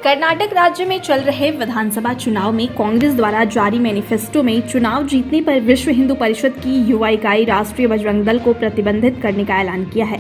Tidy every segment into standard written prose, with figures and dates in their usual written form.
कर्नाटक राज्य में चल रहे विधानसभा चुनाव में कांग्रेस द्वारा जारी मैनिफेस्टो में चुनाव जीतने पर विश्व हिंदू परिषद की युवा इकाई राष्ट्रीय बजरंग दल को प्रतिबंधित करने का ऐलान किया है,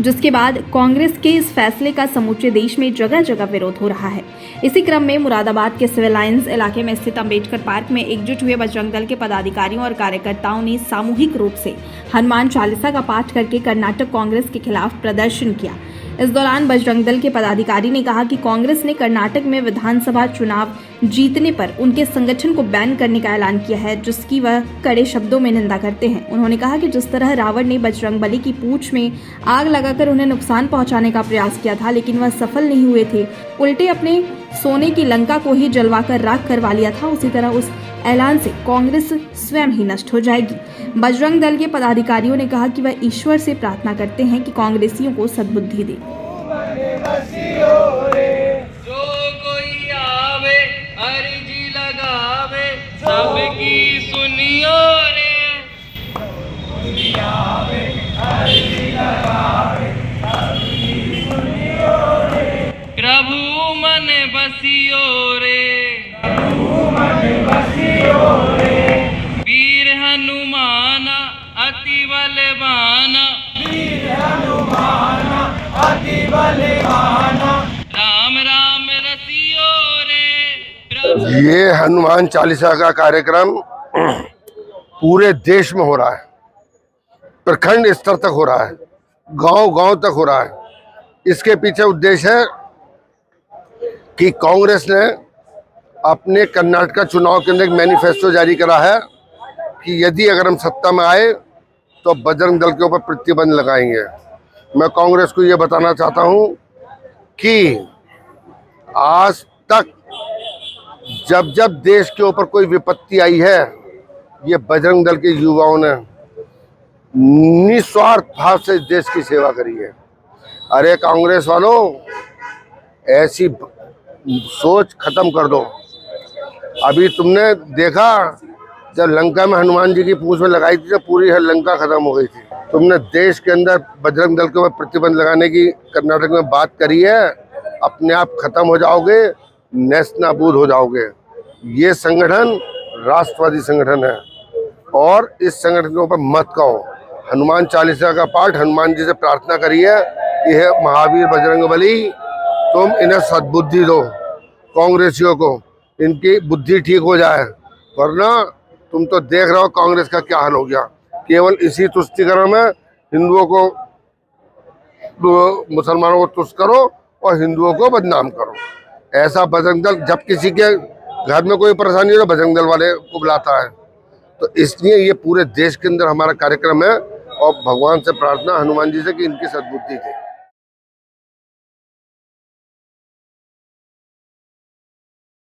जिसके बाद कांग्रेस के इस फैसले का समूचे देश में जगह जगह विरोध हो रहा है। इसी क्रम में मुरादाबाद के सिविल लाइंस इलाके में स्थित अंबेडकर पार्क में एकजुट हुए बजरंग दल के पदाधिकारियों और कार्यकर्ताओं ने सामूहिक रूप से हनुमान चालीसा का पाठ करके कर्नाटक कांग्रेस के खिलाफ प्रदर्शन किया। इस दौरान बजरंग दल के पदाधिकारी ने कहा कि कांग्रेस ने कर्नाटक में विधानसभा चुनाव जीतने पर उनके संगठन को बैन करने का ऐलान किया है, जिसकी वह कड़े शब्दों में निंदा करते हैं। उन्होंने कहा कि जिस तरह रावण ने बजरंगबली की पूंछ में आग लगाकर उन्हें नुकसान पहुंचाने का प्रयास किया था, लेकिन वह सफल नहीं हुए थे, उल्टे अपने सोने की लंका को ही जलवाकर राख करवा लिया था, उसी तरह उस ऐलान से कांग्रेस स्वयं ही नष्ट हो जाएगी। बजरंग दल के पदाधिकारियों ने कहा कि वह ईश्वर से प्रार्थना करते हैं कि कांग्रेसियों को सद्बुद्धि दे। जो कोई आवे अर्जी लगावे सबकी सुनियो रे, प्रभु मन बसियो रे, वीर हनुमान अति बलवाना, राम राम रसियो रे। ये हनुमान चालीसा का कार्यक्रम पूरे देश में हो रहा है, प्रखंड स्तर तक हो रहा है, गांव-गांव तक हो रहा है। इसके पीछे उद्देश्य है कि कांग्रेस ने अपने कर्नाटक चुनाव के अंदर एक मैनिफेस्टो जारी करा है कि यदि अगर हम सत्ता में आए तो बजरंग दल के ऊपर प्रतिबंध लगाएंगे। मैं कांग्रेस को ये बताना चाहता हूँ कि आज तक जब जब देश के ऊपर कोई विपत्ति आई है, ये बजरंग दल के युवाओं ने निस्वार्थ भाव से देश की सेवा करी है। अरे कांग्रेस वालों, ऐसी सोच खत्म कर दो। अभी तुमने देखा जब लंका में हनुमान जी की पूंछ में लगाई थी तो पूरी लंका खत्म हो गई थी। तुमने देश के अंदर बजरंग दल के ऊपर प्रतिबंध लगाने की कर्नाटक में बात करी है, अपने आप खत्म हो जाओगे, नेस्तनाबूद हो जाओगे। ये संगठन राष्ट्रवादी संगठन है और इस संगठन के ऊपर मत कहो। हनुमान चालीसा का पाठ हनुमान जी से प्रार्थना करी है कि हे महावीर बजरंगबली, तुम इन्हें सद्बुद्धि दो, कांग्रेसियों को इनकी बुद्धि ठीक हो जाए, वरना तुम तो देख रहे हो कांग्रेस का क्या हाल हो गया। केवल इसी तुष्टिकरण में हिंदुओं को, मुसलमानों को तुष्ट करो और हिंदुओं को बदनाम करो। ऐसा बजरंग दल, जब किसी के घर में कोई परेशानी हो तो बजरंग दल वाले को बुलाता है। तो इसलिए ये पूरे देश के अंदर हमारा कार्यक्रम है और भगवान से प्रार्थना हनुमान जी से कि इनकी सद्बुद्धि दे।